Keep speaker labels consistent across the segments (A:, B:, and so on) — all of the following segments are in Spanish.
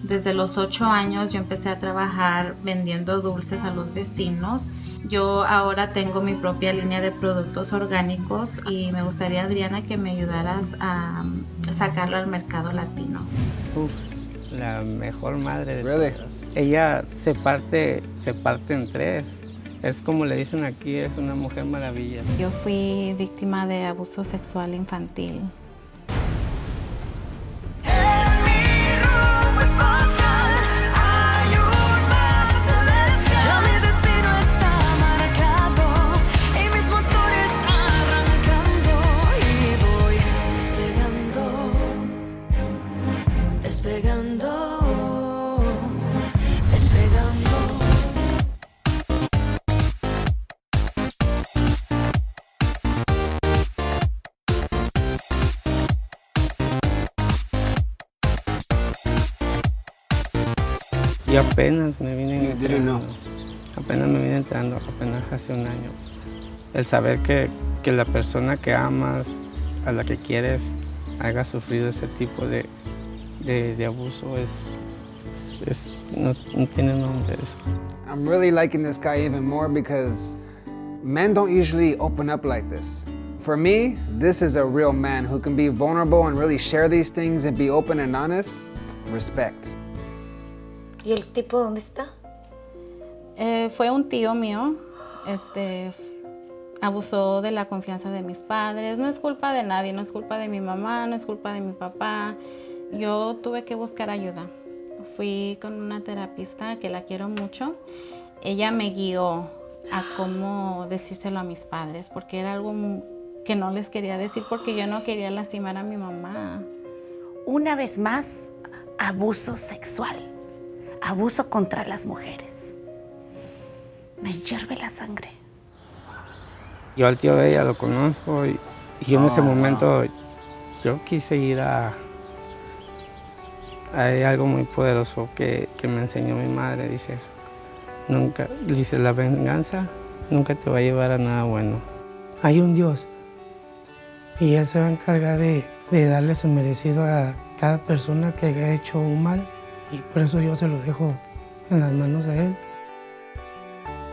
A: Desde los 8 años yo empecé a trabajar vendiendo dulces a los vecinos. Yo ahora tengo mi propia línea de productos orgánicos y me gustaría, Adriana, que me ayudaras a sacarlo al mercado latino.
B: Uf, la mejor madre de
C: Really?
B: todas. Ella se parte en tres. Es como le dicen aquí, es una mujer maravilla.
A: Yo fui víctima de abuso sexual infantil.
B: Y apenas me vine
C: You didn't know.
B: apenas me vine entrando, apenas hace un año. El saber que la persona que amas, a la que quieres, haya sufrido ese tipo de abuso no tiene nombre eso.
C: I'm really liking this guy even more because men don't usually open up like this. For me, this is a real man who can be vulnerable and really share these things and be open and honest. Respect.
D: ¿Y el tipo dónde está?
A: Fue un tío mío, abusó de la confianza de mis padres. No es culpa de nadie, no es culpa de mi mamá, no es culpa de mi papá. Yo tuve que buscar ayuda. Fui con una terapista que la quiero mucho. Ella me guió a cómo decírselo a mis padres, porque era algo que no les quería decir porque yo no quería lastimar a mi mamá.
D: Una vez más, abuso sexual, abuso contra las mujeres. Me hierve la sangre.
B: Yo al tío de ella lo conozco y yo en ese momento yo quise ir hay algo muy poderoso que me enseñó mi madre. Dice, la venganza nunca te va a llevar a nada bueno.
E: Hay un Dios y Él se va a encargar de darle su merecido a cada persona que haya hecho un mal, y por eso yo se lo dejo en las manos de Él.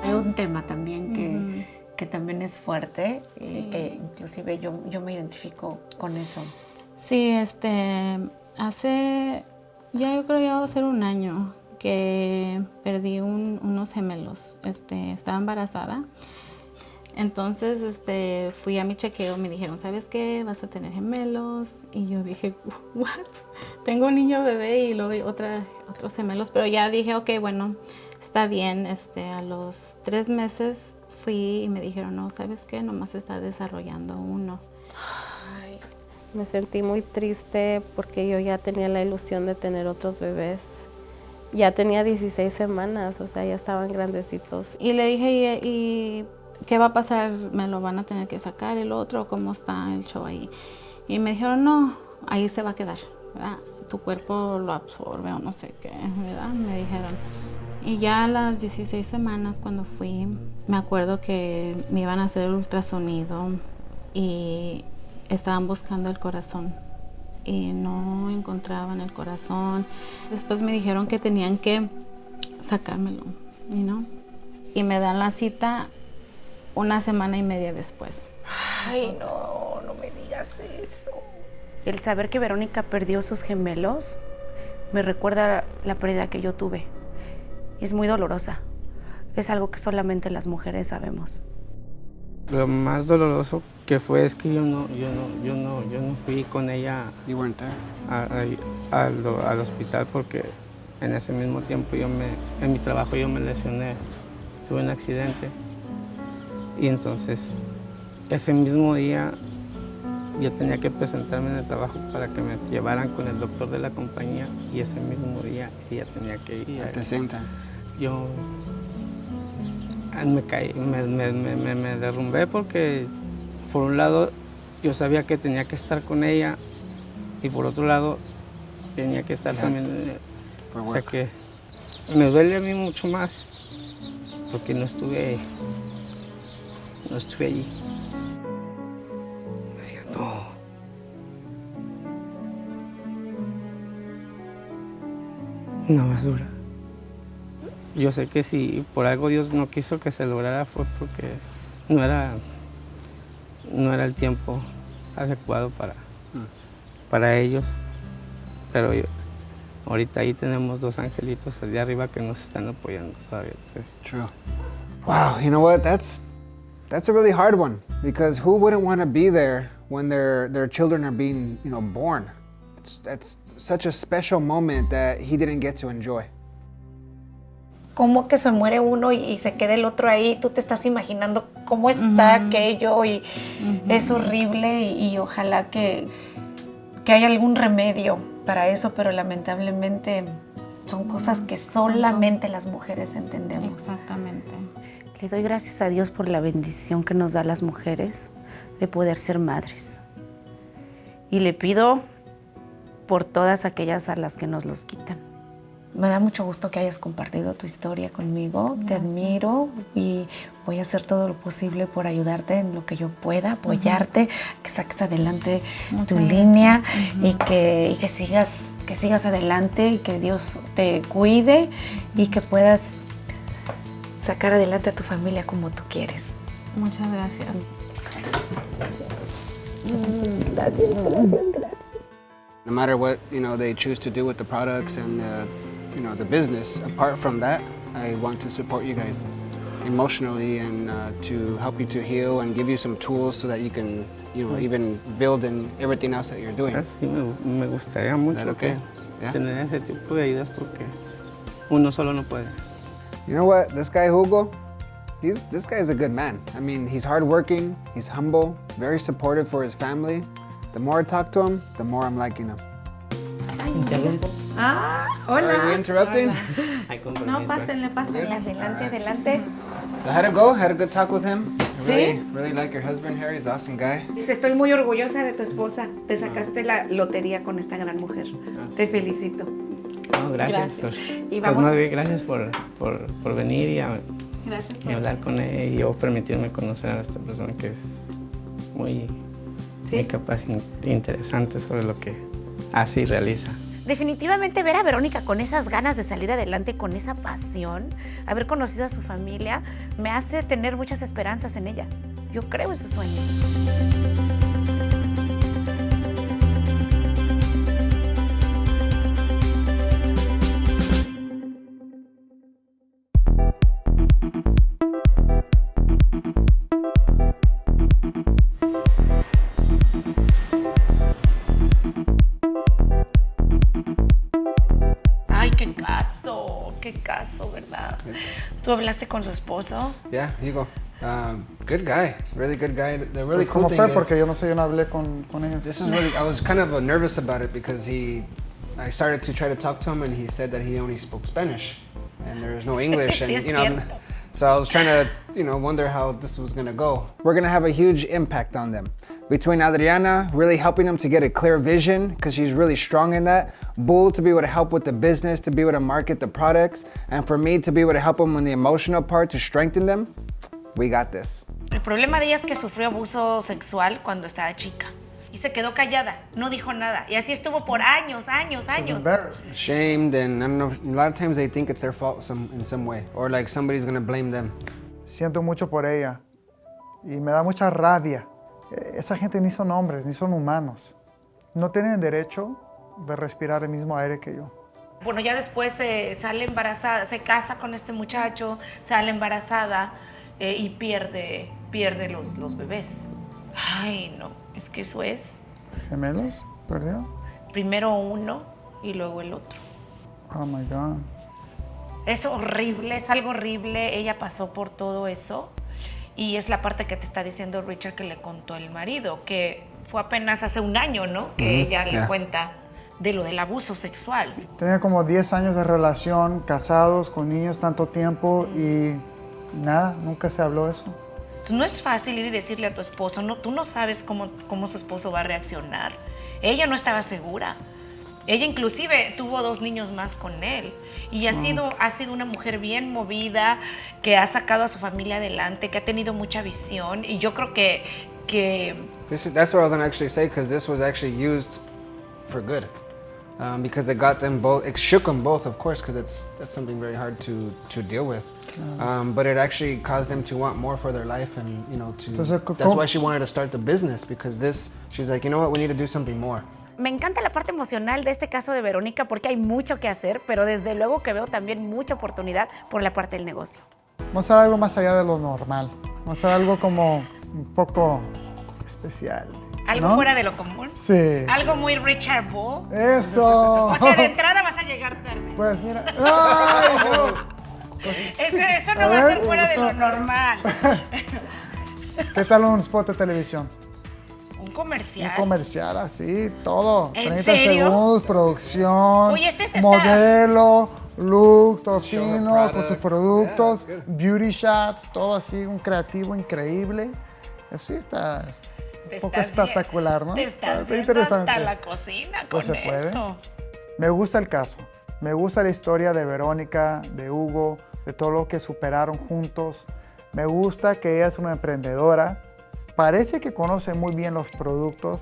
F: Hay un tema también que también es fuerte y que inclusive yo me identifico con eso.
A: Sí, hace, yo creo ya va a ser un año que perdí unos gemelos. Estaba embarazada. Entonces, fui a mi chequeo, me dijeron, ¿sabes qué? Vas a tener gemelos. Y yo dije, ¿what? Tengo un niño bebé y luego otros gemelos. Pero ya dije, ok, bueno, está bien. A los 3 meses fui y me dijeron, no, ¿sabes qué? Nomás se está desarrollando uno.
G: Ay, me sentí muy triste porque yo ya tenía la ilusión de tener otros bebés. Ya tenía 16 semanas, o sea, ya estaban grandecitos.
A: Y le dije, ¿y qué va a pasar? ¿Me lo van a tener que sacar el otro? ¿Cómo está el show ahí? Y me dijeron, no, ahí se va a quedar, ¿verdad? Tu cuerpo lo absorbe o no sé qué, ¿verdad? Me dijeron. Y ya a las 16 semanas cuando fui, me acuerdo que me iban a hacer el ultrasonido y estaban buscando el corazón y no encontraban el corazón. Después me dijeron que tenían que sacármelo, ¿no? Y me dan la cita 1 semana y media después.
D: Ay, no me digas eso. El saber que Verónica perdió sus gemelos me recuerda la pérdida que yo tuve. Es muy dolorosa. Es algo que solamente las mujeres sabemos.
B: Lo más doloroso que fue es que yo no fui con ella
C: You weren't there.
B: al hospital porque en ese mismo tiempo en mi trabajo yo me lesioné, tuve un accidente y entonces ese mismo día yo tenía que presentarme en el trabajo para que me llevaran con el doctor de la compañía y ese mismo día ella tenía que ir.
C: At the same time.
B: Yo me caí, me derrumbé porque por un lado yo sabía que tenía que estar con ella y por otro lado tenía que estar también, o sea que me duele a mí mucho más porque no estuve allí.
E: Me siento... una más dura.
B: Yo sé que si por algo Dios no quiso que se lograra fue porque no era el tiempo adecuado para ellos. Pero ahorita ahí tenemos 2 angelitos allá arriba que nos están apoyando todavía. Entonces.
C: True. Wow, you know what? That's a really hard one because who wouldn't want to be there when their children are being, born? That's such a special moment that he didn't get to enjoy.
F: Cómo que se muere uno y se queda el otro ahí, tú te estás imaginando cómo está aquello y es horrible y ojalá que haya algún remedio para eso, pero lamentablemente son cosas que solamente las mujeres entendemos.
A: Exactamente.
D: Le doy gracias a Dios por la bendición que nos da a las mujeres de poder ser madres. Y le pido por todas aquellas a las que nos los quitan.
F: Me da mucho gusto que hayas compartido tu historia conmigo. Gracias. Te admiro y voy a hacer todo lo posible por ayudarte en lo que yo pueda, apoyarte, que saques adelante tu línea y que sigas adelante y que Dios te cuide y que puedas sacar adelante a tu familia como tú quieres.
A: Muchas gracias.
F: Gracias.
C: No matter what, they choose to do with the products and the business, apart from that, I want to support you guys emotionally and to help you to heal and give you some tools so that you can, even build in everything else that you're doing.
B: Sí, me gustaría mucho tener ese tipo de ayudas porque uno solo no puede.
C: You know what? This guy Hugo, this guy is a good man. I mean, he's hardworking, he's humble, very supportive for his family. The more I talk to him, the more I'm liking him.
F: Hola.
C: Are we interrupting?
A: No, pásenle.
F: Adelante.
C: So how'd it go? Had a good talk with him?
F: Sí.
C: Really like your husband, Harry. He's an awesome guy.
F: Estoy muy orgullosa de tu esposa. Te sacaste la lotería con esta gran mujer. Te felicito.
B: No, gracias.
F: Y vamos.
B: Gracias por venir y hablar con él y yo permitirme conocer a esta persona que es muy capaz e interesante sobre lo que hace y realiza.
D: Definitivamente ver a Verónica con esas ganas de salir adelante, con esa pasión, haber conocido a su familia, me hace tener muchas esperanzas en ella. Yo creo en su sueño. Qué caso, ¿verdad? ¿Tú hablaste con su esposo?
C: Yeah, Hugo. Good guy, really good guy. The really cool
H: ¿Cómo
C: thing
H: fue?
C: is,
H: Porque yo no sé, yo no hablé con ellos.
C: this is really, I was kind of nervous about it because I started to try to talk to him and he said that he only spoke Spanish and there was no English.
D: Sí,
C: and so I was trying to, wonder how this was going to go. We're going to have a huge impact on them. Between Adriana, really helping them to get a clear vision because she's really strong in that. Bull to be able to help with the business, to be able to market the products. And for me to be able to help them on the emotional part, to strengthen them. We got this.
D: El problema de ella es que sufrió abuso sexual cuando estaba chica. Y se quedó callada, no dijo nada. Y así estuvo por años.
C: Shamed, and I don't know, a lot of times they think it's their fault in some way. Or like somebody's going to blame them.
H: Siento mucho por ella y me da mucha rabia. Esa gente ni son hombres, ni son humanos. No tienen derecho de respirar el mismo aire que yo.
D: Bueno, ya después sale embarazada, se casa con este muchacho, sale embarazada y pierde los bebés. Ay, no, es que eso es.
H: ¿Gemelos? ¿Perdió?
D: Primero uno y luego el otro.
H: Oh my God.
D: Es horrible, es algo horrible. Ella pasó por todo eso. Y es la parte que te está diciendo Richard que le contó el marido, que fue apenas hace un año, ¿no? Que ella le cuenta de lo del abuso sexual.
H: Tenía como 10 años de relación, casados, con niños, tanto tiempo y nada, nunca se habló de eso.
D: No es fácil ir y decirle a tu esposo, no, tú no sabes cómo su esposo va a reaccionar. Ella no estaba segura. Ella inclusive tuvo 2 niños más con él y ha sido una mujer bien movida, que ha sacado a su familia adelante, que ha tenido mucha visión y yo creo que
C: That's what I was going to actually say because this was actually used for good. because it got them both, it shook them both, of course, because that's something very hard to deal with. But it actually caused them to want more for their life, and
H: Entonces,
C: that's why she wanted to start the business, because she's like, you know what, we need to do something more.
D: Me encanta la parte emocional de este caso de Verónica porque hay mucho que hacer, pero desde luego que veo también mucha oportunidad por la parte del negocio.
H: Vamos a hacer algo más allá de lo normal. Vamos a hacer algo como un poco especial.
D: Algo
H: ¿no?
D: fuera de lo común.
H: Sí.
D: Algo muy Richard Bull.
H: Eso.
D: O sea, de entrada vas a llegar tarde.
H: Pues mira. ¡Ay, no!
D: Eso no va a ser fuera de lo normal.
H: ¿Qué tal un spot de televisión?
D: Un comercial.
H: Un comercial así, todo.
D: ¿En
H: 30
D: serio?
H: segundos, producción,
D: Oye, este
H: modelo, look, todo
C: Show the
H: fino,
C: product.
H: con sus productos,
C: Yeah, that's
H: beauty shots, todo así, un creativo increíble. Así está un poco espectacular, ¿no?
D: Te estás
H: Está
D: yendo
H: interesante.
D: hasta la cocina
H: Pues
D: con
H: se puede.
D: eso.
H: Me gusta el caso, me gusta la historia de Verónica, de Hugo, de todo lo que superaron juntos. Me gusta que ella es una emprendedora, parece que conoce muy bien los productos,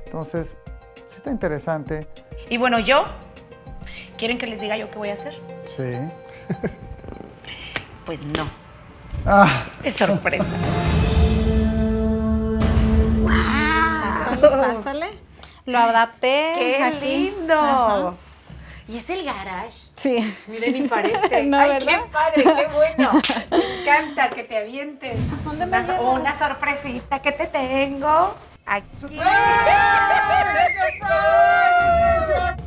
H: entonces sí está interesante.
D: Y bueno, ¿quieren que les diga yo qué voy a hacer?
H: Sí.
D: Pues no,
H: Ah,
D: es sorpresa.
A: Pásale. Lo adapté.
D: ¡Qué
A: aquí.
D: lindo!
A: Ajá.
D: ¿Y es el garage?
A: Sí.
D: Miren, ni parece.
A: No,
D: ¡Ay,
A: ¿verdad?
D: qué padre, qué bueno! Me encanta que te avientes.
A: ¿Dónde me llevas?
D: Una sorpresita que te tengo aquí.
H: ¡Surprise! ¡Surprise!